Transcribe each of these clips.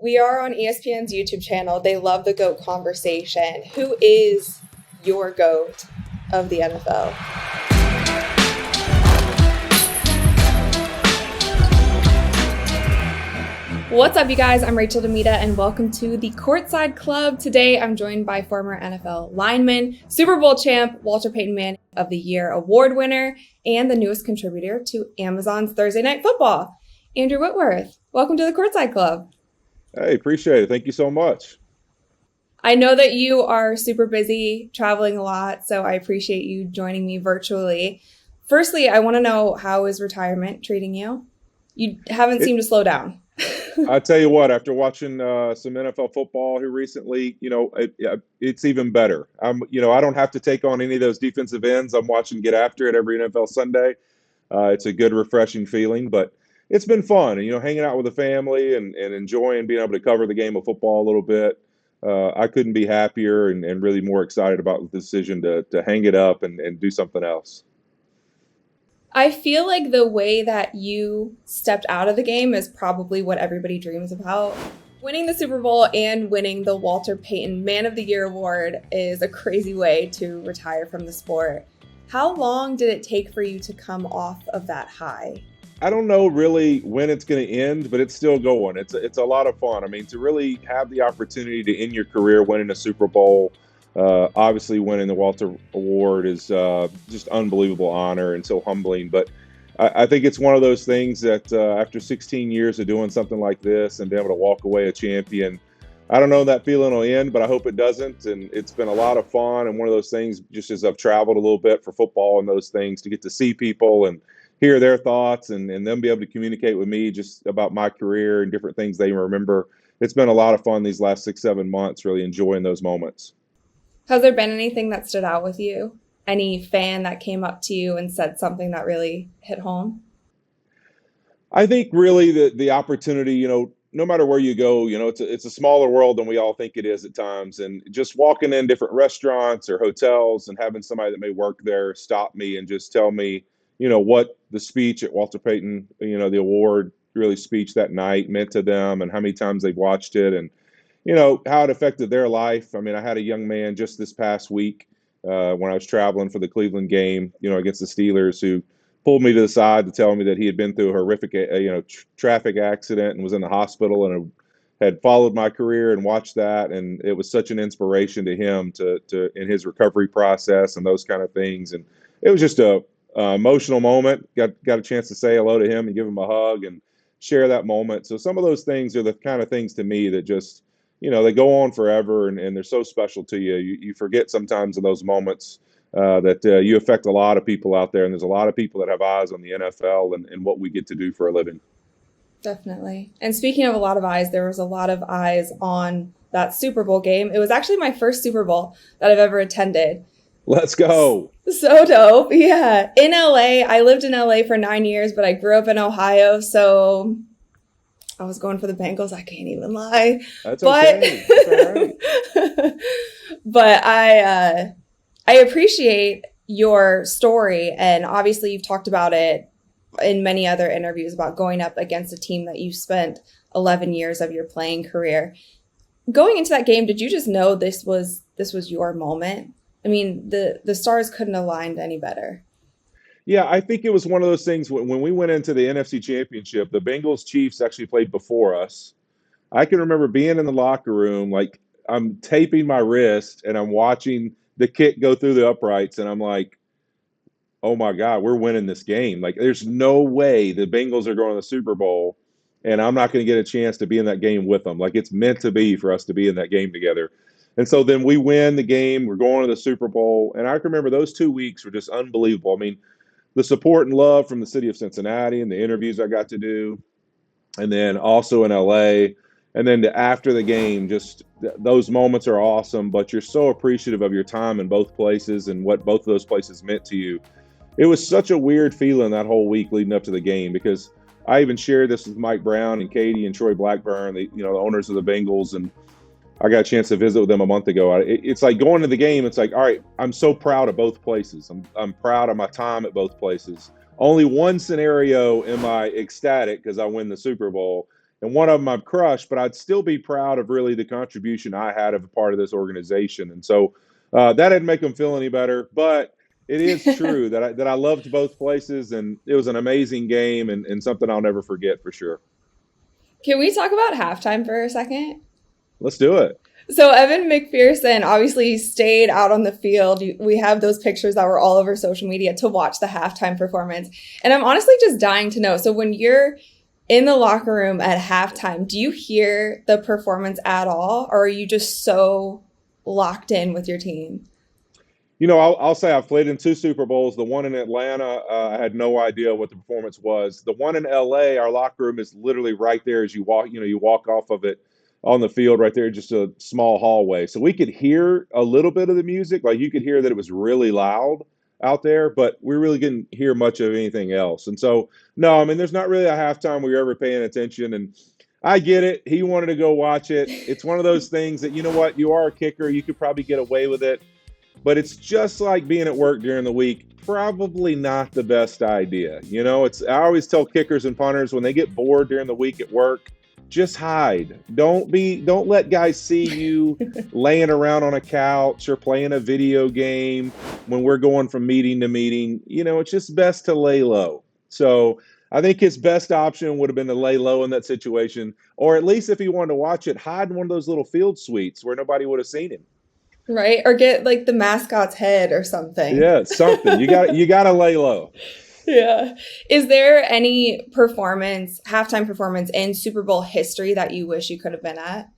We are on ESPN's YouTube channel. They love the GOAT conversation. Who is your GOAT of the NFL? What's up, you guys? I'm Rachel DeMita, and welcome to the Courtside Club. Today, I'm joined by former NFL lineman, Super Bowl champ, Walter Payton Man of the Year award winner, and the newest contributor to Amazon's Thursday Night Football, Andrew Whitworth. Welcome to the Courtside Club. Hey, appreciate it. Thank you so much. I know that you are super busy, traveling a lot, so I appreciate you joining me virtually. Firstly, I want to know, how is retirement treating you? You haven't seemed to slow down. I tell you what, after watching some NFL football here recently, it's even better. I don't have to take on any of those defensive ends. I'm watching Get After It every NFL Sunday. It's a good, refreshing feeling, but it's been fun. And, hanging out with the family and enjoying being able to cover the game of football a little bit. I couldn't be happier and really more excited about the decision to hang it up and do something else. I feel like the way that you stepped out of the game is probably what everybody dreams about. Winning the Super Bowl and winning the Walter Payton Man of the Year award is a crazy way to retire from the sport. How long did it take for you to come off of that high? I don't know really when it's going to end, but it's still going. It's a lot of fun. I mean, to really have the opportunity to end your career winning a Super Bowl, obviously winning the Walter Award is just unbelievable honor and so humbling. But I think it's one of those things that after 16 years of doing something like this and being able to walk away a champion, I don't know if that feeling will end, but I hope it doesn't. And it's been a lot of fun. And one of those things, just as I've traveled a little bit for football and those things, to get to see people and hear their thoughts and them be able to communicate with me just about my career and different things they remember. It's been a lot of fun these last 6-7 months, really enjoying those moments. Has there been anything that stood out with you? Any fan that came up to you and said something that really hit home? I think really the opportunity, no matter where you go, it's a smaller world than we all think it is at times. And just walking in different restaurants or hotels and having somebody that may work there stop me and just tell me, what the speech at Walter Payton, the award really speech that night meant to them and how many times they've watched it and, how it affected their life. I mean, I had a young man just this past week when I was traveling for the Cleveland game, against the Steelers, who pulled me to the side to tell me that he had been through a horrific, traffic accident and was in the hospital and had followed my career and watched that. And it was such an inspiration to him to in his recovery process and those kind of things. And it was just a emotional moment. Got a chance to say hello to him and give him a hug and share that moment. So some of those things are the kind of things to me that just, they go on forever and they're so special to you. You forget sometimes in those moments that you affect a lot of people out there. And there's a lot of people that have eyes on the NFL and what we get to do for a living. Definitely. And speaking of a lot of eyes, there was a lot of eyes on that Super Bowl game. It was actually my first Super Bowl that I've ever attended. Let's go. So dope. Yeah. In LA, I lived in LA for 9 years, but I grew up in Ohio. So I was going for the Bengals. I can't even lie. That's okay. That's all right. But I appreciate your story. And obviously you've talked about it in many other interviews about going up against a team that you spent 11 years of your playing career. Going into that game, did you just know this was your moment? I mean, the stars couldn't have aligned any better. Yeah, I think it was one of those things when we went into the NFC Championship, the Bengals Chiefs actually played before us. I can remember being in the locker room, like I'm taping my wrist and I'm watching the kick go through the uprights and I'm like, oh my God, we're winning this game. Like there's no way the Bengals are going to the Super Bowl and I'm not going to get a chance to be in that game with them. Like it's meant to be for us to be in that game together. And so then we win the game. We're going to the Super Bowl. And I can remember those 2 weeks were just unbelievable. I mean, the support and love from the city of Cincinnati and the interviews I got to do, and then also in LA. And then after the game, just those moments are awesome, but you're so appreciative of your time in both places and what both of those places meant to you. It was such a weird feeling that whole week leading up to the game because I even shared this with Mike Brown and Katie and Troy Blackburn, the owners of the Bengals, and I got a chance to visit with them a month ago. It's like going to the game. It's like, all right, I'm so proud of both places. I'm proud of my time at both places. Only one scenario am I ecstatic because I win the Super Bowl, and one of them I've crushed, but I'd still be proud of really the contribution I had of a part of this organization. And so that didn't make them feel any better, but it is true that I loved both places, and it was an amazing game and something I'll never forget for sure. Can we talk about halftime for a second? Let's do it. So Evan McPherson obviously stayed out on the field. We have those pictures that were all over social media to watch the halftime performance. And I'm honestly just dying to know. So when you're in the locker room at halftime, do you hear the performance at all? Or are you just so locked in with your team? I'll say I've played in two Super Bowls. The one in Atlanta, I had no idea what the performance was. The one in LA, our locker room is literally right there as you walk. You walk off of it on the field right there, just a small hallway. So we could hear a little bit of the music. Like you could hear that it was really loud out there, but we really didn't hear much of anything else. And so, no, I mean, there's not really a halftime where you're ever paying attention. And I get it. He wanted to go watch it. It's one of those things that, you know what, you are a kicker. You could probably get away with it. But it's just like being at work during the week. Probably not the best idea. I always tell kickers and punters when they get bored during the week at work, just hide. Don't let guys see you laying around on a couch or playing a video game when we're going from meeting to meeting. It's just best to lay low. So I think his best option would have been to lay low in that situation, or at least if he wanted to watch it, hide in one of those little field suites where nobody would have seen him. Right? Or get like the mascot's head or something. Yeah, something. You got to lay low. Yeah. Is there any halftime performance in Super Bowl history that you wish you could have been at?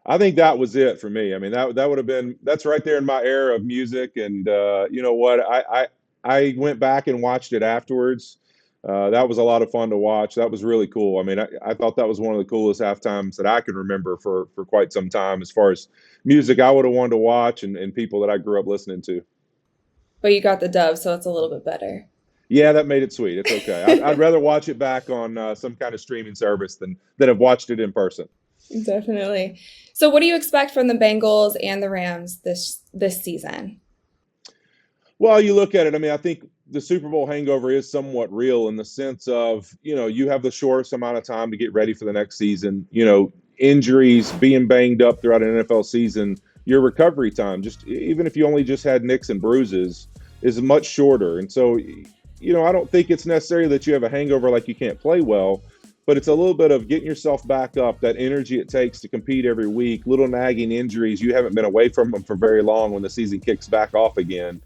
I think that was it for me. I mean, that would have been, that's right there in my era of music. And you know what? I went back and watched it afterwards. That was a lot of fun to watch. That was really cool. I mean, I thought that was one of the coolest halftimes that I can remember for quite some time as far as music I would have wanted to watch and people that I grew up listening to. But you got the dub, so it's a little bit better. Yeah, that made it sweet. It's okay. I'd rather watch it back on some kind of streaming service than have watched it in person. Definitely. So what do you expect from the Bengals and the Rams this season? Well, you look at it, I mean, I think the Super Bowl hangover is somewhat real in the sense of, you have the shortest amount of time to get ready for the next season. Injuries, being banged up throughout an NFL season, your recovery time, just even if you only just had nicks and bruises, is much shorter. And so, I don't think it's necessary that you have a hangover like you can't play well, but it's a little bit of getting yourself back up, that energy it takes to compete every week, little nagging injuries. You haven't been away from them for very long when the season kicks back off again.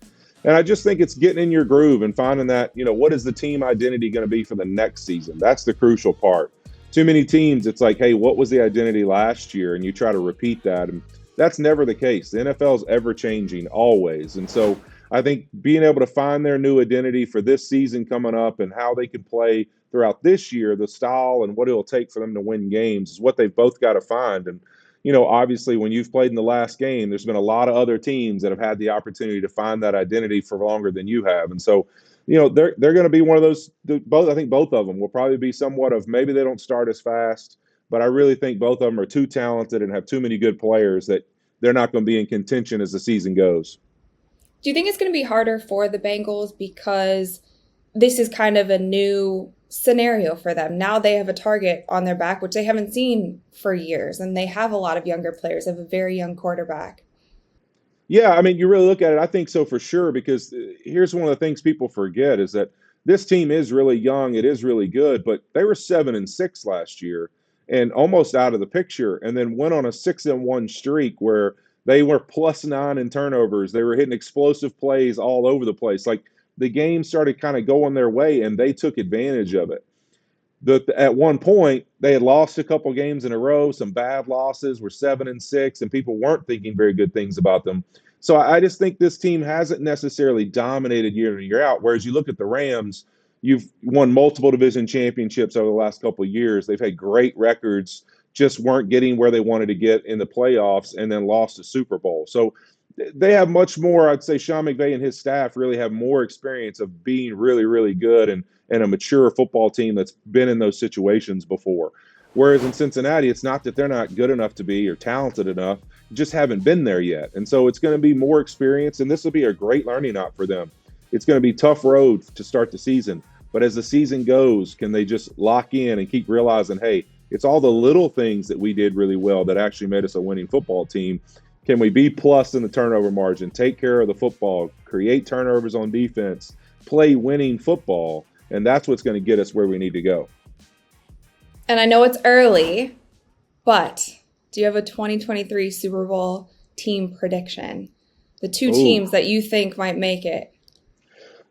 And I just think it's getting in your groove and finding that, what is the team identity going to be for the next season? That's the crucial part. Too many teams, it's like, hey, what was the identity last year? And you try to repeat that. And that's never the case. The NFL is ever changing, always. And so I think being able to find their new identity for this season coming up and how they can play throughout this year, the style and what it'll take for them to win games is what they've both got to find. And obviously when you've played in the last game, there's been a lot of other teams that have had the opportunity to find that identity for longer than you have. And so, they're going to be one of those, both. I think both of them will probably be somewhat of, maybe they don't start as fast, but I really think both of them are too talented and have too many good players that they're not going to be in contention as the season goes. Do you think it's going to be harder for the Bengals because this is kind of a new scenario for them? Now they have a target on their back, which they haven't seen for years, and they have a lot of younger players. They have a very young quarterback. Yeah, I mean, you really look at it, I think so for sure, because here's one of the things people forget is that this team is really young. It is really good, but they were 7-6 last year and almost out of the picture, and then went on a 6-1 streak where they were +9 in turnovers. They were hitting explosive plays all over the place. Like the game started kind of going their way, and they took advantage of it. At one point, they had lost a couple games in a row, some bad losses, were 7-6, and people weren't thinking very good things about them. So I just think this team hasn't necessarily dominated year in and year out. Whereas you look at the Rams, you've won multiple division championships over the last couple of years. They've had great records, just weren't getting where they wanted to get in the playoffs, and then lost a Super Bowl. So they have much more. I'd say Sean McVay and his staff really have more experience of being really, really good and a mature football team that's been in those situations before. Whereas in Cincinnati, it's not that they're not good enough to be or talented enough, just haven't been there yet. And so it's going to be more experience, and this will be a great learning out for them. It's going to be a tough road to start the season. But as the season goes, can they just lock in and keep realizing, hey, It's all the little things that we did really well that actually made us a winning football team. Can we be plus in the turnover margin, take care of the football, create turnovers on defense, play winning football? And that's what's going to get us where we need to go. And I know it's early, but do you have a 2023 Super Bowl team prediction? The two Oh, teams that you think might make it.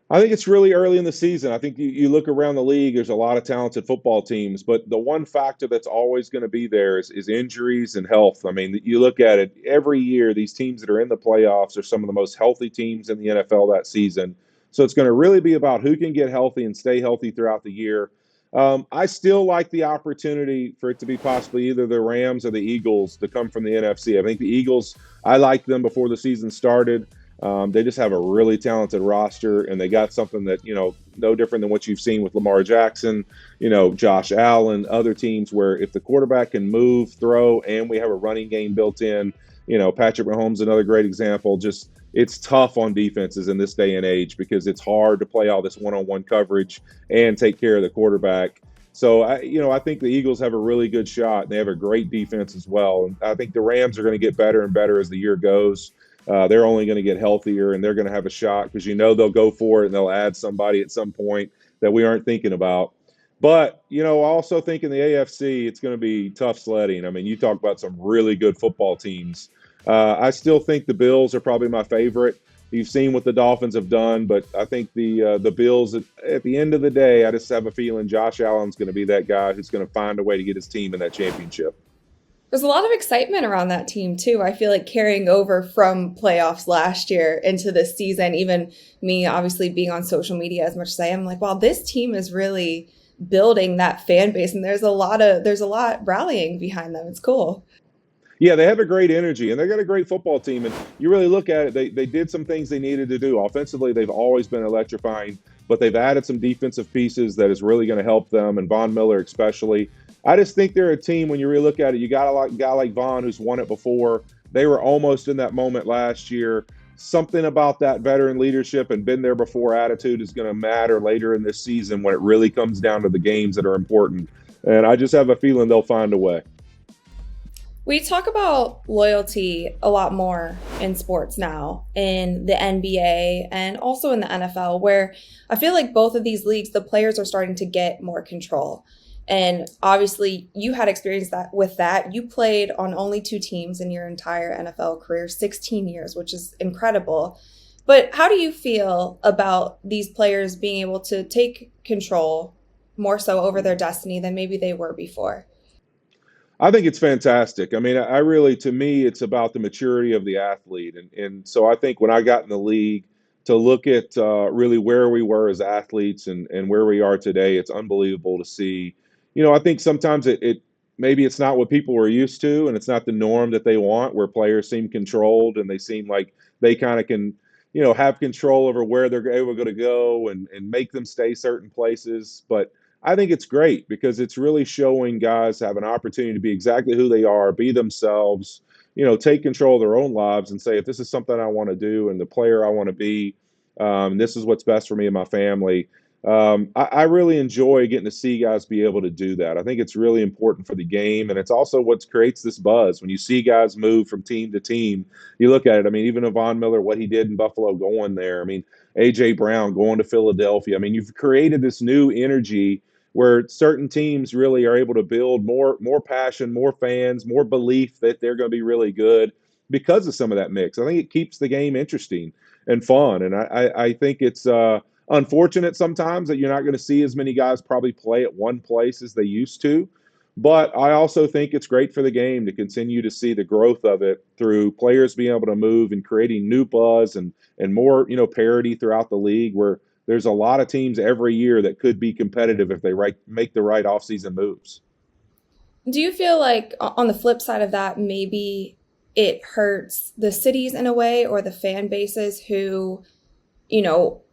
I think it's really early in the season. I think you look around the league, there's a lot of talented football teams, but the one factor that's always going to be there is injuries and health. I mean, you look at it every year, these teams that are in the playoffs are some of the most healthy teams in the NFL that season. So it's going to really be about who can get healthy and stay healthy throughout the year. I still like the opportunity for it to be possibly either the Rams or the Eagles to come from the NFC. I think the Eagles, I liked them before the season started. They just have a really talented roster, and they got something that, no different than what you've seen with Lamar Jackson, Josh Allen, other teams where if the quarterback can move, throw, and we have a running game built in, Patrick Mahomes, another great example. Just it's tough on defenses in this day and age because it's hard to play all this one-on-one coverage and take care of the quarterback. So, I think the Eagles have a really good shot. They have a great defense as well. And I think the Rams are going to get better and better as the year goes. They're only going to get healthier, and they're going to have a shot because they'll go for it and they'll add somebody at some point that we aren't thinking about. But, I also think in the AFC, it's going to be tough sledding. I mean, you talk about some really good football teams. I still think the Bills are probably my favorite. You've seen what the Dolphins have done, but I think the Bills, at the end of the day, I just have a feeling Josh Allen's going to be that guy who's going to find a way to get his team in that championship. There's a lot of excitement around that team, too. I feel like carrying over from playoffs last year into this season, even me obviously being on social media as much as I am, like, wow, this team is really building that fan base. And there's a lot rallying behind them. It's cool. Yeah, they have a great energy, and they got a great football team. And you really look at it, they did some things they needed to do. Offensively, they've always been electrifying, but they've added some defensive pieces that is really going to help them, and Von Miller especially. I just think they're a team, when you really look at it, you got a guy like Von who's won it before. They were almost in that moment last year. Something about that veteran leadership and been there before attitude is going to matter later in this season when it really comes down to the games that are important. And I just have a feeling they'll find a way. We talk about loyalty a lot more in sports now, in the NBA and also in the NFL, where I feel like both of these leagues, the players are starting to get more control. And obviously, you had experience with that. You played on only two teams in your entire NFL career, 16 years, which is incredible. But how do you feel about these players being able to take control more so over their destiny than maybe they were before? I think it's fantastic. I mean, I really, to me, it's about the maturity of the athlete. And so I think when I got in the league, to look at really where we were as athletes and where we are today, it's unbelievable to see. I think sometimes it maybe it's not what people were used to, and it's not the norm that they want, where players seem controlled and they seem like they kind of can, have control over where they're able to go and make them stay certain places. But I think it's great because it's really showing guys have an opportunity to be exactly who they are, be themselves, take control of their own lives and say, if this is something I want to do and the player I want to be, this is what's best for me and my family. I really enjoy getting to see guys be able to do that. I think it's really important for the game, and it's also what creates this buzz. When you see guys move from team to team, you look at it. I mean, even Von Miller, what he did in Buffalo going there. I mean, A.J. Brown going to Philadelphia. I mean, you've created this new energy where certain teams really are able to build more passion, more fans, more belief that they're going to be really good because of some of that mix. I think it keeps the game interesting and fun, and I think it's unfortunate sometimes that you're not going to see as many guys probably play at one place as they used to. But I also think it's great for the game to continue to see the growth of it through players being able to move and creating new buzz and more, parity throughout the league where there's a lot of teams every year that could be competitive if they make the right offseason moves. Do you feel like on the flip side of that, maybe it hurts the cities in a way or the fan bases who,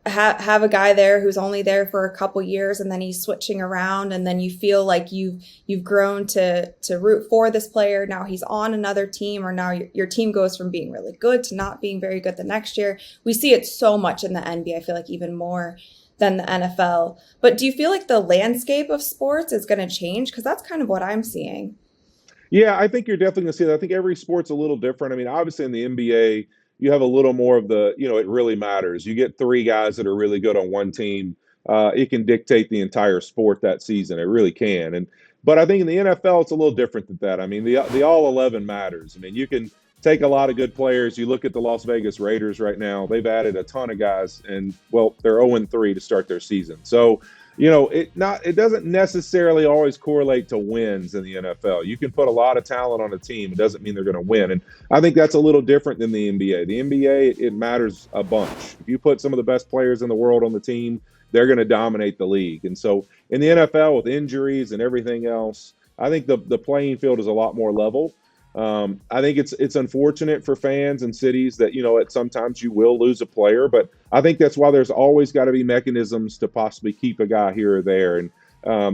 have a guy there who's only there for a couple years and then he's switching around and then you feel like you've grown to root for this player. Now he's on another team, or now your team goes from being really good to not being very good the next year. We see it so much in the NBA. I feel like even more than the NFL. But do you feel like the landscape of sports is going to change? Because that's kind of what I'm seeing. Yeah, I think you're definitely going to see that. I think every sport's a little different. I mean, obviously in the NBA, you have a little more of the, it really matters. You get three guys that are really good on one team. It can dictate the entire sport that season. It really can. But I think in the NFL, it's a little different than that. I mean, the all 11 matters. I mean, you can take a lot of good players. You look at the Las Vegas Raiders right now; they've added a ton of guys, and well, they're 0-3 to start their season. So it doesn't necessarily always correlate to wins in the NFL. You can put a lot of talent on a team. It doesn't mean they're going to win. And I think that's a little different than the NBA. The NBA, it matters a bunch. If you put some of the best players in the world on the team, they're going to dominate the league. And so in the NFL, with injuries and everything else, I think the playing field is a lot more level. I think it's unfortunate for fans and cities that, sometimes you will lose a player, but I think that's why there's always got to be mechanisms to possibly keep a guy here or there. And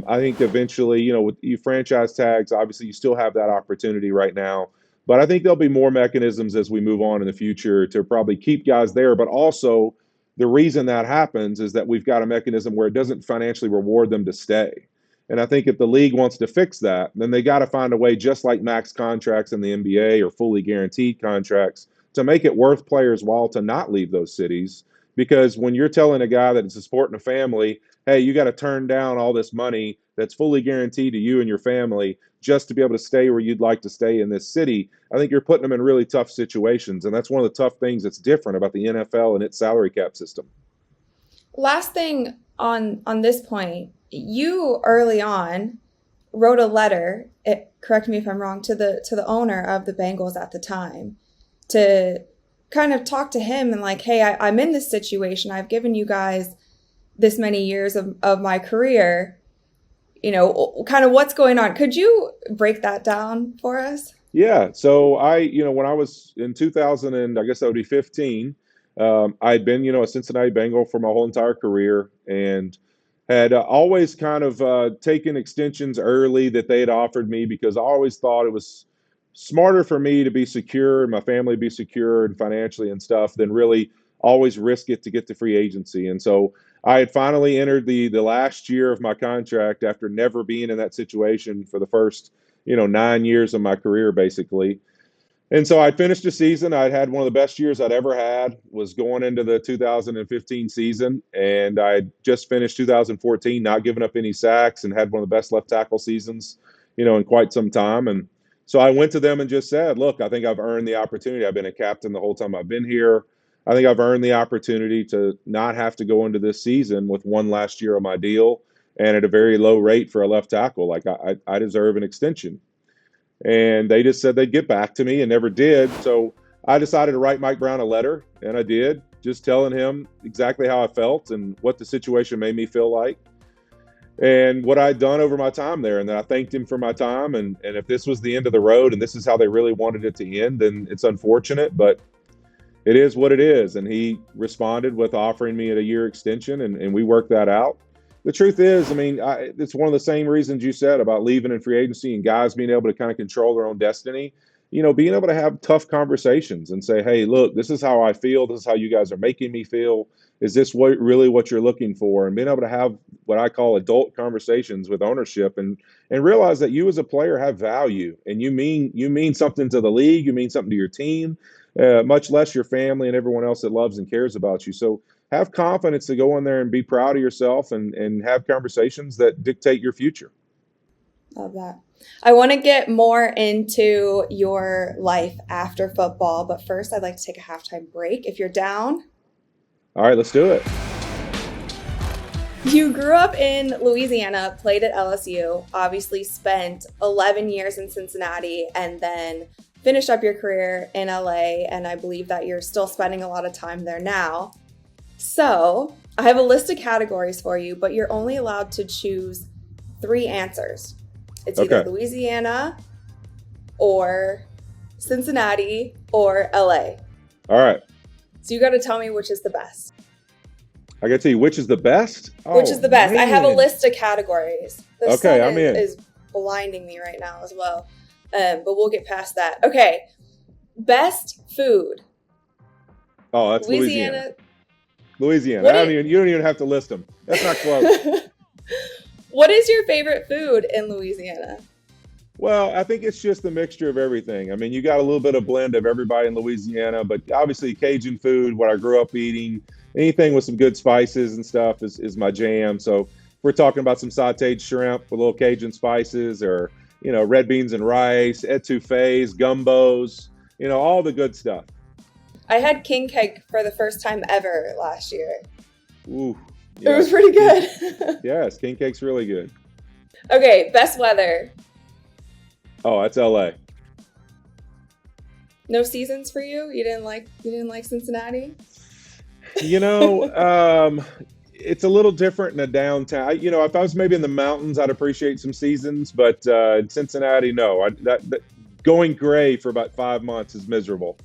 I think eventually, with you franchise tags, obviously you still have that opportunity right now, but I think there'll be more mechanisms as we move on in the future to probably keep guys there. But also the reason that happens is that we've got a mechanism where it doesn't financially reward them to stay. And I think if the league wants to fix that, then they got to find a way, just like max contracts in the NBA or fully guaranteed contracts, to make it worth players' while to not leave those cities. Because when you're telling a guy that it's supporting a family, hey, you got to turn down all this money that's fully guaranteed to you and your family just to be able to stay where you'd like to stay in this city, I think you're putting them in really tough situations. And that's one of the tough things that's different about the NFL and its salary cap system. Last thing on this point, you early on wrote a letter, correct me if I'm wrong, to the owner of the Bengals at the time to kind of talk to him and like, hey, I'm in this situation. I've given you guys this many years of my career, kind of what's going on. Could you break that down for us? Yeah. So when I was in 2000, and I guess that would be 15, I'd been, a Cincinnati Bengal for my whole entire career, and had always kind of taken extensions early that they had offered me because I always thought it was smarter for me to be secure and my family be secure and financially and stuff than really always risk it to get to free agency. And so I had finally entered the last year of my contract after never being in that situation for the first 9 years of my career, basically. And so I finished the season. I'd had one of the best years I'd ever had, was going into the 2015 season. And I just finished 2014, not giving up any sacks, and had one of the best left tackle seasons, in quite some time. And so I went to them and just said, look, I think I've earned the opportunity. I've been a captain the whole time I've been here. I think I've earned the opportunity to not have to go into this season with one last year of my deal and at a very low rate for a left tackle. Like I deserve an extension. And they just said they'd get back to me and never did. So I decided to write Mike Brown a letter, and I did, just telling him exactly how I felt and what the situation made me feel like and what I'd done over my time there. And then I thanked him for my time. And if this was the end of the road and this is how they really wanted it to end, then it's unfortunate, but it is what it is. And he responded with offering me a year extension, and we worked that out. The truth is, I mean, it's one of the same reasons you said about leaving in free agency and guys being able to kind of control their own destiny. Being able to have tough conversations and say, hey, look, this is how I feel. This is how you guys are making me feel. Is this really what you're looking for? And being able to have what I call adult conversations with ownership and realize that you as a player have value and you mean something to the league. You mean something to your team, much less your family and everyone else that loves and cares about you. So have confidence to go in there and be proud of yourself and have conversations that dictate your future. Love that. I want to get more into your life after football, but first I'd like to take a halftime break if you're down. All right, let's do it. You grew up in Louisiana, played at LSU, obviously spent 11 years in Cincinnati, and then finished up your career in LA, and I believe that you're still spending a lot of time there now. So I have a list of categories for you, but you're only allowed to choose 3 answers. It's either Louisiana or Cincinnati or LA. All right. So you got to tell me which is the best. I got to tell you which is the best? Which is the best? Man. I have a list of categories. The sun I'm in. is blinding me right now as well. But we'll get past that. Okay. Best food. Oh, that's Louisiana. Louisiana. What You don't even have to list them. That's not close. What is your favorite food in Louisiana? Well, I think it's just a mixture of everything. I mean, you got a little bit of blend of everybody in Louisiana, but obviously Cajun food, what I grew up eating, anything with some good spices and stuff is my jam. So if we're talking about some sauteed shrimp with a little Cajun spices, or, red beans and rice, etouffees, gumbos, all the good stuff. I had king cake for the first time ever last year. Ooh, It was pretty good. Yes, king cake's really good. Okay, best weather. Oh, that's LA. No seasons for you? You didn't like Cincinnati? It's a little different in a downtown. If I was maybe in the mountains, I'd appreciate some seasons, but in Cincinnati, no. That going gray for about 5 months is miserable.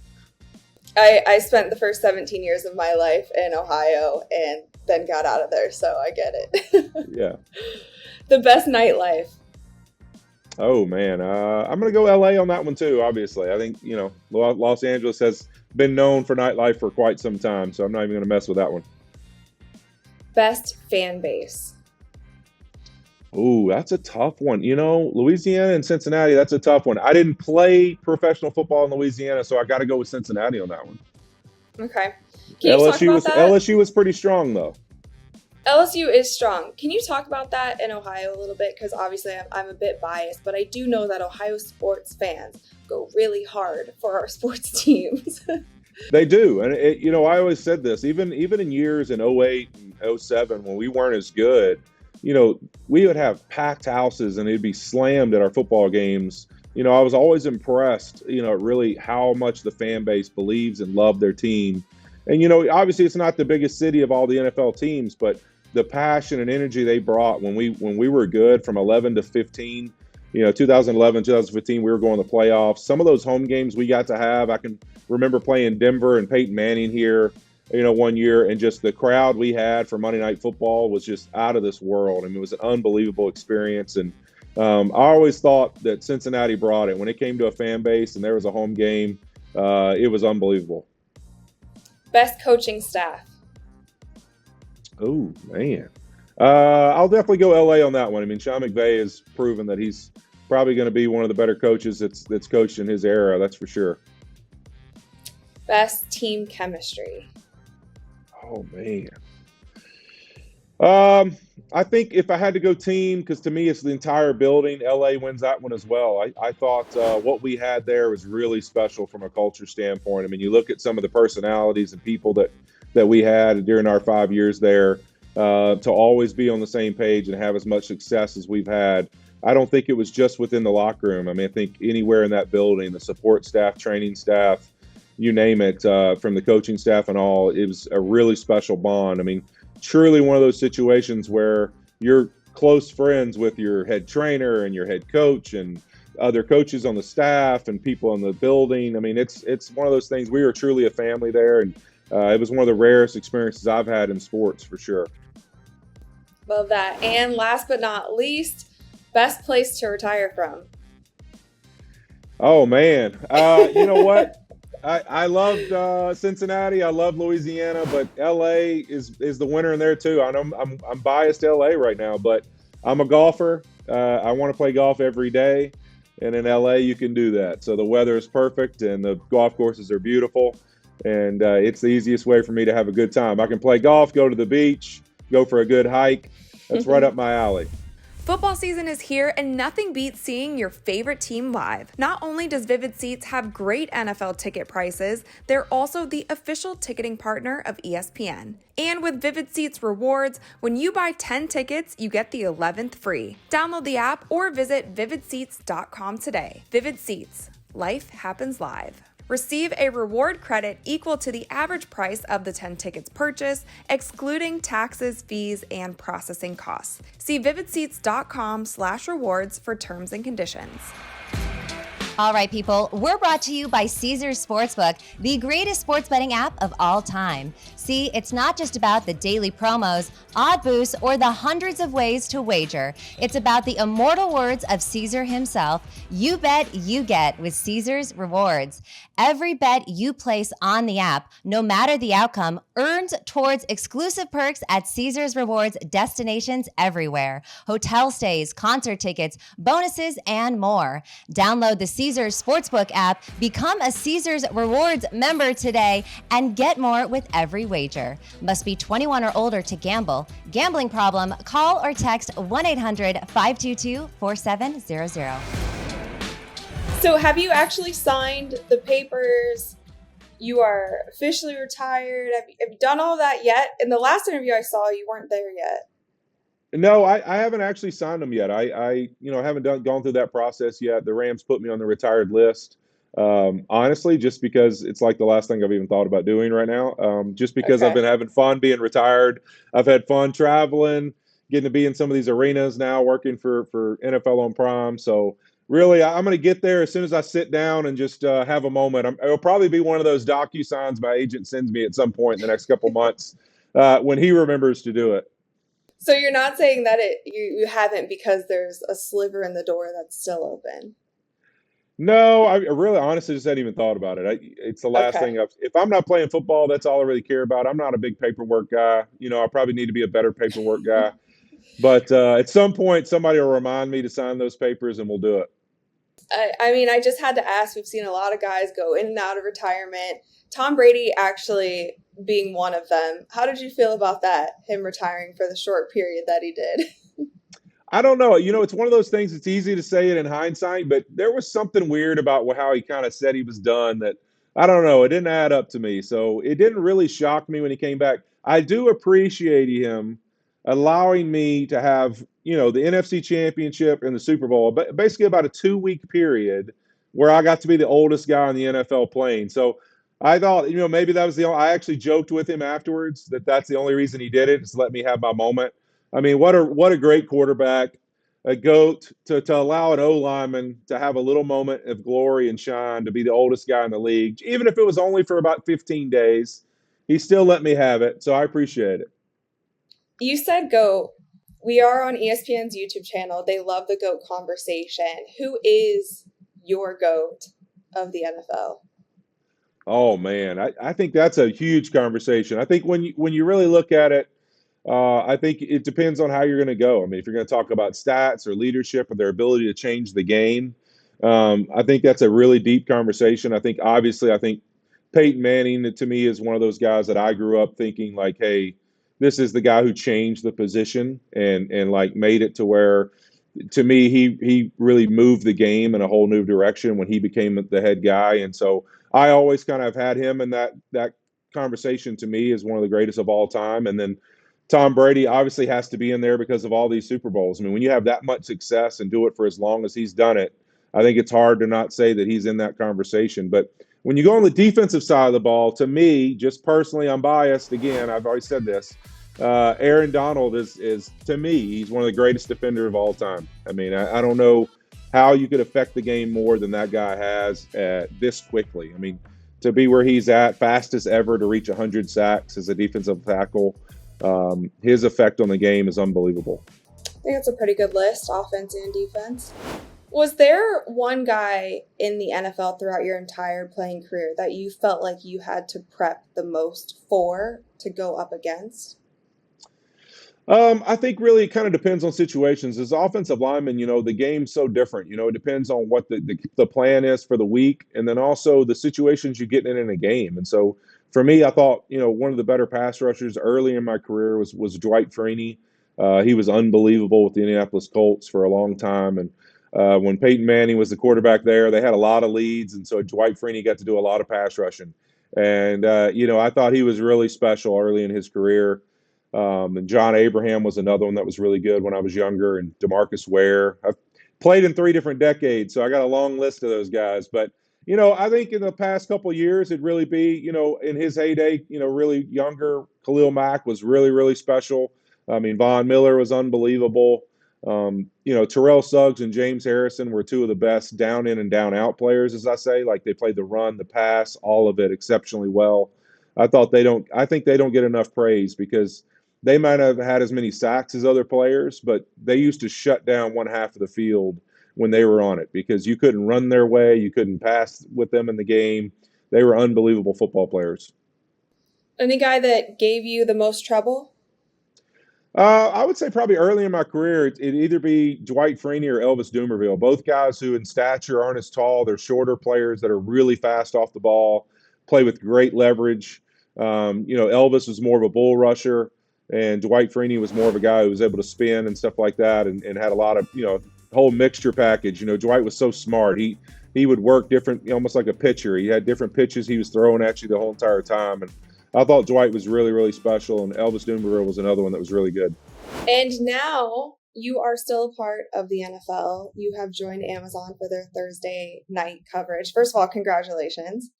I spent the first 17 years of my life in Ohio and then got out of there, so I get it. Yeah. The best nightlife. Oh, man. I'm going to go LA on that one, too, obviously. I think, Los Angeles has been known for nightlife for quite some time, so I'm not even going to mess with that one. Best fan base. Ooh, that's a tough one. Louisiana and Cincinnati, that's a tough one. I didn't play professional football in Louisiana, so I got to go with Cincinnati on that one. Okay. Can you talk about that? LSU was pretty strong, though. LSU is strong. Can you talk about that in Ohio a little bit? Because obviously I'm a bit biased, but I do know that Ohio sports fans go really hard for our sports teams. They do. And, I always said this, even in years in 08 and 07 when we weren't as good, we would have packed houses and it'd be slammed at our football games. I was always impressed, really how much the fan base believes and love their team. And, obviously it's not the biggest city of all the NFL teams, but the passion and energy they brought when we were good from 11 to 15, 2011, 2015, we were going to the playoffs. Some of those home games we got to have, I can remember playing Denver and Peyton Manning here, one year, and just the crowd we had for Monday Night Football was just out of this world. I mean, it was an unbelievable experience. And I always thought that Cincinnati brought it. When it came to a fan base and there was a home game, it was unbelievable. Best coaching staff. Oh, man. I'll definitely go LA on that one. I mean, Sean McVay has proven that he's probably going to be one of the better coaches that's coached in his era. That's for sure. Best team chemistry. Oh, man. I think if I had to go team, because to me it's the entire building, LA wins that one as well. I thought what we had there was really special from a culture standpoint. I mean, you look at some of the personalities and people that we had during our 5 years there, to always be on the same page and have as much success as we've had. I don't think it was just within the locker room. I mean, I think anywhere in that building, the support staff, training staff, you name it, from the coaching staff and all, it was a really special bond. I mean, truly one of those situations where you're close friends with your head trainer and your head coach and other coaches on the staff and people in the building. I mean, it's one of those things. We were truly a family there, and it was one of the rarest experiences I've had in sports for sure. Love that. And last but not least, best place to retire from. Oh, man. You know what? I loved Cincinnati. I love Louisiana, but LA is the winner in there too. I know I'm biased to LA right now, but I'm a golfer. I want to play golf every day, and in LA you can do that. So the weather is perfect, and the golf courses are beautiful, and it's the easiest way for me to have a good time. I can play golf, go to the beach, go for a good hike. That's right up my alley. Football season is here, and nothing beats seeing your favorite team live. Not only does Vivid Seats have great NFL ticket prices, they're also the official ticketing partner of ESPN. And with Vivid Seats rewards, when you buy 10 tickets, you get the 11th free. Download the app or visit vividseats.com today. Vivid Seats. Life happens live. Receive a reward credit equal to the average price of the 10 tickets purchased, excluding taxes, fees, and processing costs. See vividseats.com/rewards for terms and conditions. All right, people, we're brought to you by Caesars Sportsbook, the greatest sports betting app of all time. See, it's not just about the daily promos, odd boosts, or the hundreds of ways to wager. It's about the immortal words of Caesar himself: you bet, you get with Caesars Rewards. Every bet you place on the app, no matter the outcome, earns towards exclusive perks at Caesars Rewards destinations everywhere: hotel stays, concert tickets, bonuses, and more. Download the Caesars Sportsbook app, become a Caesars Rewards member today, and get more with every wager. Must be 21 or older to gamble. Gambling problem? Call or text 1-800-522-4700. So have you actually signed the papers? You are officially retired. Have you done all that yet? In the last interview I saw, you weren't there yet. No, I haven't actually signed them yet. I haven't gone through that process yet. The Rams put me on the retired list. Honestly, just because it's like the last thing I've even thought about doing right now. Just because I've been having fun being retired. I've had fun traveling, getting to be in some of these arenas now, working for NFL on Prime. So really, I'm going to get there as soon as I sit down and just have a moment. It'll probably be one of those docu-signs my agent sends me at some point in the next couple months when he remembers to do it. So you're not saying that you haven't because there's a sliver in the door that's still open? No, I really honestly just hadn't even thought about it. It's the last thing if I'm not playing football, that's all I really care about. I'm not a big paperwork guy. I probably need to be a better paperwork guy. But at some point, somebody will remind me to sign those papers and we'll do it. I mean, I just had to ask. We've seen a lot of guys go in and out of retirement. Tom Brady actually being one of them. How did you feel about that, him retiring for the short period that he did? I don't know. It's one of those things. It's easy to say it in hindsight, but there was something weird about how he kind of said he was done that, I don't know, it didn't add up to me. So it didn't really shock me when he came back. I do appreciate him allowing me to have, the NFC Championship and the Super Bowl, but basically about a 2-week period where I got to be the oldest guy in the NFL playing. So I thought, maybe that was I actually joked with him afterwards that that's the only reason he did it, is to let me have my moment. I mean, what a great quarterback, a GOAT, to allow an O-lineman to have a little moment of glory and shine, to be the oldest guy in the league. Even if it was only for about 15 days, he still let me have it. So I appreciate it. You said GOAT. We are on ESPN's YouTube channel. They love the GOAT conversation. Who is your GOAT of the NFL? Oh, man, I think that's a huge conversation. I think when you really look at it, I think it depends on how you're going to go. I mean, if you're going to talk about stats or leadership or their ability to change the game, I think that's a really deep conversation. I think Peyton Manning, to me, is one of those guys that I grew up thinking like, hey, this is the guy who changed the position and like made it to where, to me, he really moved the game in a whole new direction when he became the head guy. And so I always kind of had him in that conversation, to me, as one of the greatest of all time. And then Tom Brady obviously has to be in there because of all these Super Bowls. I mean, when you have that much success and do it for as long as he's done it, I think it's hard to not say that he's in that conversation. But when you go on the defensive side of the ball, to me, just personally, I'm biased. Again, I've always said this. Aaron Donald is, to me, he's one of the greatest defenders of all time. I mean, I don't know how you could affect the game more than that guy has this quickly. I mean, to be where he's at, fastest ever to reach 100 sacks as a defensive tackle, his effect on the game is unbelievable. I think that's a pretty good list, offense and defense. Was there one guy in the NFL throughout your entire playing career that you felt like you had to prep the most for to go up against? I think really it kind of depends on situations. As offensive lineman, the game's so different. It depends on what the plan is for the week, and then also the situations you get in a game. And so for me, I thought, one of the better pass rushers early in my career was Dwight Freeney. He was unbelievable with the Indianapolis Colts for a long time. And when Peyton Manning was the quarterback there, they had a lot of leads. And so Dwight Freeney got to do a lot of pass rushing. And, I thought he was really special early in his career. And John Abraham was another one that was really good when I was younger, and DeMarcus Ware. I've played in 3 different decades, so I got a long list of those guys. But, I think in the past couple of years, it'd really be, in his heyday, really younger, Khalil Mack was really, really special. I mean, Von Miller was unbelievable. Terrell Suggs and James Harrison were two of the best down in and down out players, as I say. Like, they played the run, the pass, all of it exceptionally well. I think they don't get enough praise because they might have had as many sacks as other players, but they used to shut down one half of the field when they were on it because you couldn't run their way, you couldn't pass with them in the game. They were unbelievable football players. Any guy that gave you the most trouble? I would say probably early in my career, it'd either be Dwight Freeney or Elvis Dumervil, both guys who in stature aren't as tall. They're shorter players that are really fast off the ball, play with great leverage. Elvis was more of a bull rusher, and Dwight Freeney was more of a guy who was able to spin and stuff like that and had a lot of, whole mixture package. Dwight was so smart. He would work different, almost like a pitcher. He had different pitches he was throwing at you the whole entire time. And I thought Dwight was really, really special, and Elvis Dumervil was another one that was really good. And now you are still a part of the NFL. You have joined Amazon for their Thursday night coverage. First of all, congratulations.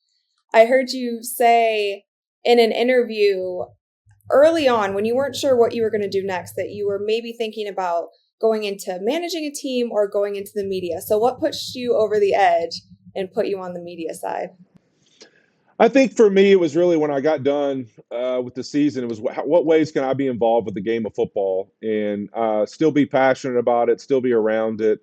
I heard you say in an interview early on when you weren't sure what you were going to do next that you were maybe thinking about going into managing a team or going into the media. So what pushed you over the edge and put you on the media side? I think for me, it was really when I got done with the season, it was what ways can I be involved with the game of football and still be passionate about it, still be around it.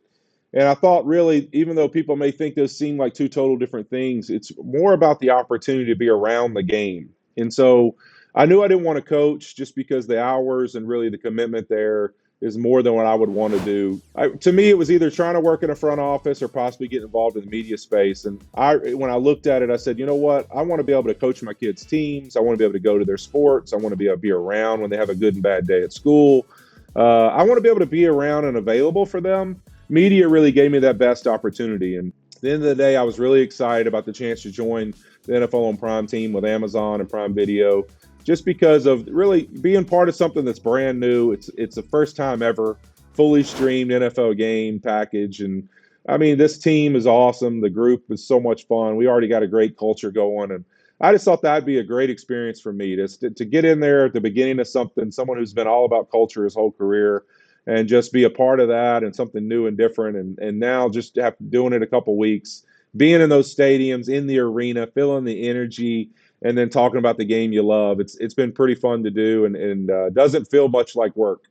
And I thought really, even though people may think those seem like two total different things, it's more about the opportunity to be around the game. And so I knew I didn't want to coach just because the hours and really the commitment there is more than what I would want to do. To me, it was either trying to work in a front office or possibly get involved in the media space. And when I looked at it, I said, you know what? I want to be able to coach my kids' teams. I want to be able to go to their sports. I want to be able to be around when they have a good and bad day at school. I want to be able to be around and available for them. Media really gave me that best opportunity. And at the end of the day, I was really excited about the chance to join the NFL on Prime team with Amazon and Prime Video, just because of really being part of something that's brand new. It's the first time ever fully streamed NFL game package. And I mean, this team is awesome. The group is so much fun. We already got a great culture going. And I just thought that'd be a great experience for me to get in there at the beginning of something, someone who's been all about culture his whole career, and just be a part of that and something new and different. And now just doing it a couple weeks, being in those stadiums, in the arena, feeling the energy, and then talking about the game you love. It's been pretty fun to do and doesn't feel much like work.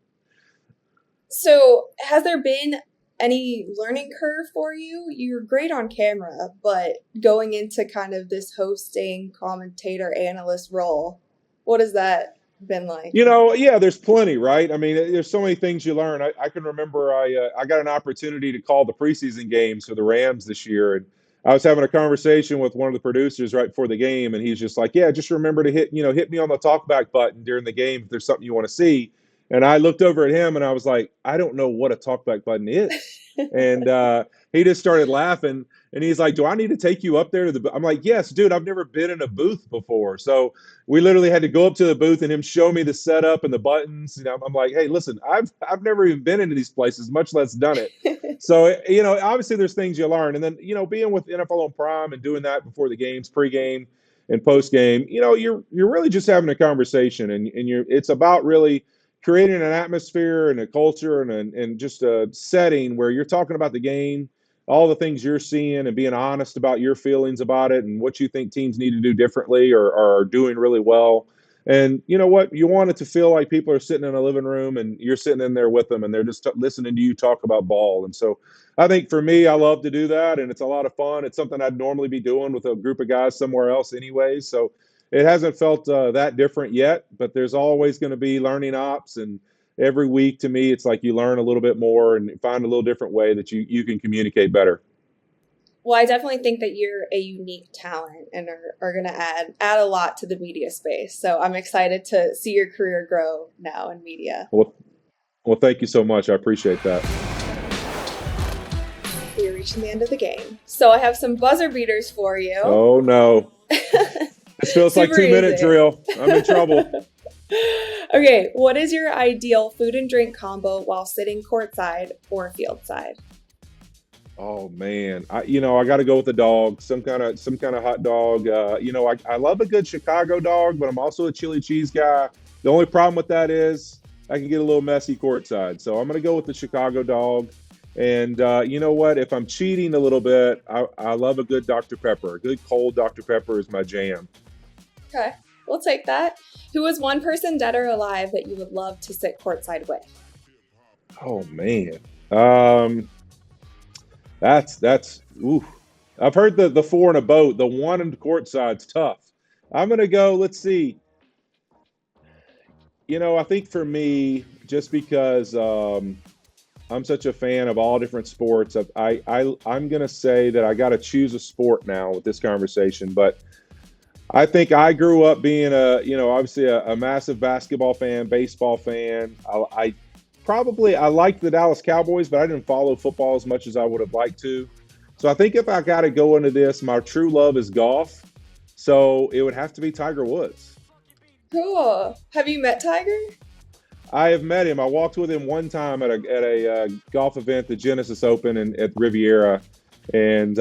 So has there been any learning curve for you? You're great on camera, but going into kind of this hosting, commentator, analyst role, what has that been like? Yeah, there's plenty, right? I mean, there's so many things you learn. I can remember I got an opportunity to call the preseason games for the Rams this year, and I was having a conversation with one of the producers right before the game, and he's just like, yeah, just remember to hit me on the talkback button during the game if there's something you want to see. And I looked over at him and I was like, I don't know what a talkback button is. And he just started laughing. And he's like, do I need to take you up there to the booth? I'm like, yes, dude, I've never been in a booth before. So we literally had to go up to the booth and him show me the setup and the buttons. I'm like, hey, listen, I've never even been into these places, much less done it. So, obviously there's things you learn. And then, being with NFL on Prime and doing that before the games, pregame and postgame, you're really just having a conversation and it's about really creating an atmosphere and a culture and just a setting where you're talking about the game, all the things you're seeing and being honest about your feelings about it and what you think teams need to do differently or are doing really well. And you know what? You want it to feel like people are sitting in a living room and you're sitting in there with them and they're just listening to you talk about ball. And so I think for me, I love to do that. And it's a lot of fun. It's something I'd normally be doing with a group of guys somewhere else anyways. So it hasn't felt that different yet, but there's always going to be learning ops. And every week to me, it's like you learn a little bit more and find a little different way that you can communicate better. Well, I definitely think that you're a unique talent and are going to add a lot to the media space. So I'm excited to see your career grow now in media. Well, thank you so much. I appreciate that. We're reaching the end of the game. So I have some buzzer beaters for you. Oh, no. This feels like 2-minute drill. I'm in trouble. Okay, what is your ideal food and drink combo while sitting courtside or field side? Oh man, I got to go with a dog, some kind of hot dog. I love a good Chicago dog, but I'm also a chili cheese guy. The only problem with that is I can get a little messy courtside. So I'm going to go with the Chicago dog. And you know what? If I'm cheating a little bit, I love a good Dr. Pepper. A good cold Dr. Pepper is my jam. Okay, we'll take that. Who is one person, dead or alive, that you would love to sit courtside with? Oh man, that's ooh. I've heard the four in a boat. The one in the courtside's tough. I'm gonna go. Let's see. I think for me, just because I'm such a fan of all different sports, I'm gonna say that I got to choose a sport now with this conversation. But I think I grew up being obviously a massive basketball fan, baseball fan. I liked the Dallas Cowboys, but I didn't follow football as much as I would have liked to. So I think if I got to go into this, my true love is golf. So it would have to be Tiger Woods. Cool. Have you met Tiger? I have met him. I walked with him one time at a golf event, the Genesis Open at Riviera. And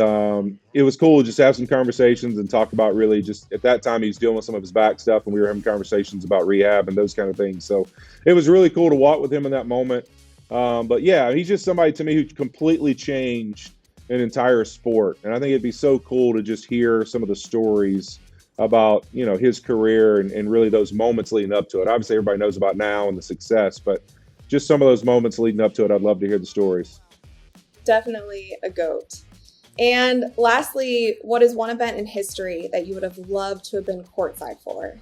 it was cool to just have some conversations and talk about really just at that time he was dealing with some of his back stuff and we were having conversations about rehab and those kind of things. So it was really cool to walk with him in that moment. But yeah, he's just somebody to me who completely changed an entire sport. And I think it'd be so cool to just hear some of the stories about, his career and really those moments leading up to it. Obviously everybody knows about now and the success, but just some of those moments leading up to it, I'd love to hear the stories. Definitely a GOAT. And lastly, what is one event in history that you would have loved to have been courtside for?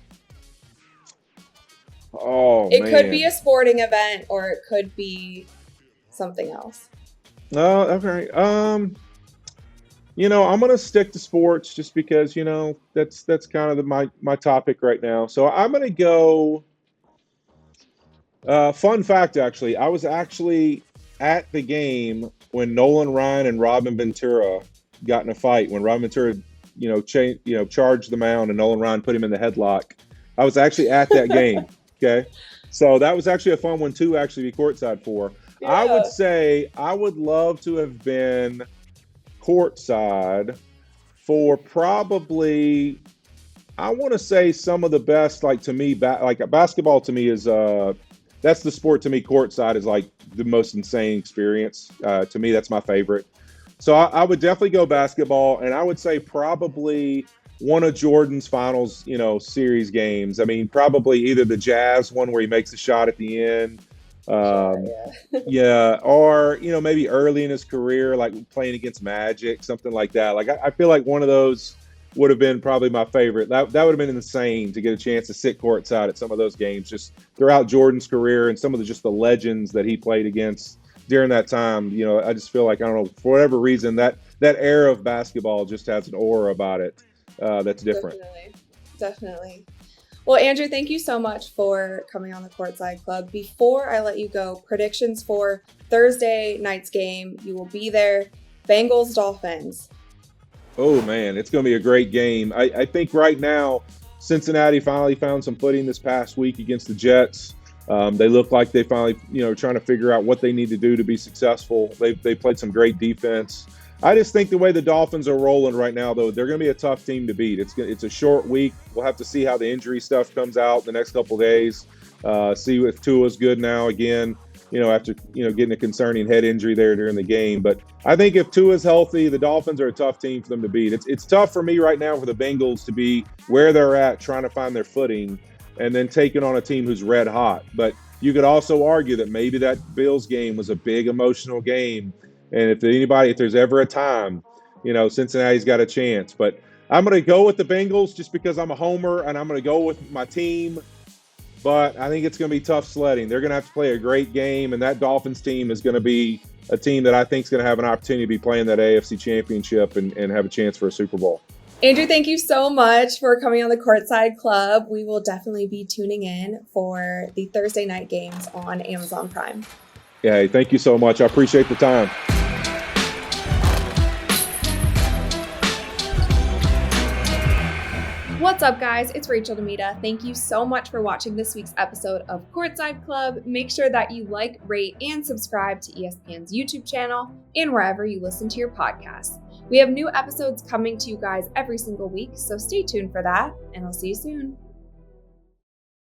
Oh, it man. could be a sporting event or it could be something else. Okay. I'm going to stick to sports just because, that's kind of my topic right now. So I'm going to go. Fun fact, actually, I was actually at the game when Nolan Ryan and Robin Ventura got in a fight. When Robin Ventura, charged the mound and Nolan Ryan put him in the headlock. I was actually at that game. Okay, so that was actually a fun one to actually be courtside for. Yeah. I would say I would love to have been courtside for probably, I want to say some of the best. Like to me, basketball to me is that's the sport to me. Courtside is like the most insane experience. To me, that's my favorite. So I would definitely go basketball, and I would say probably one of Jordan's finals, series games. I mean, probably either the Jazz one where he makes a shot at the end. Yeah, or maybe early in his career, like playing against Magic, something like that. Like I feel like one of those would have been probably my favorite. That would have been insane to get a chance to sit courtside at some of those games just throughout Jordan's career and some of the legends that he played against during that time. I just feel like, I don't know, for whatever reason, that era of basketball just has an aura about it that's different. Definitely. Well, Andrew, thank you so much for coming on the Courtside Club. Before I let you go, predictions for Thursday night's game. You will be there. Bengals, Dolphins. Oh, man, it's going to be a great game. I think right now Cincinnati finally found some footing this past week against the Jets. They look like they finally, trying to figure out what they need to do to be successful. They played some great defense. I just think the way the Dolphins are rolling right now, though, they're going to be a tough team to beat. It's a short week. We'll have to see how the injury stuff comes out the next couple of days. See if Tua's good now again, after, getting a concerning head injury there during the game. But I think if Tua's healthy, the Dolphins are a tough team for them to beat. It's tough for me right now for the Bengals to be where they're at, trying to find their footing, and then taking on a team who's red hot. But you could also argue that maybe that Bills game was a big emotional game. And if there's ever a time, Cincinnati's got a chance. But I'm going to go with the Bengals just because I'm a homer and I'm going to go with my team. But I think it's going to be tough sledding. They're going to have to play a great game. And that Dolphins team is going to be a team that I think is going to have an opportunity to be playing that AFC Championship and have a chance for a Super Bowl. Andrew, thank you so much for coming on the Courtside Club. We will definitely be tuning in for the Thursday night games on Amazon Prime. Yeah, thank you so much. I appreciate the time. What's up, guys? It's Rachel DeMita. Thank you so much for watching this week's episode of Courtside Club. Make sure that you like, rate, and subscribe to ESPN's YouTube channel and wherever you listen to your podcasts. We have new episodes coming to you guys every single week, so stay tuned for that, and I'll see you soon.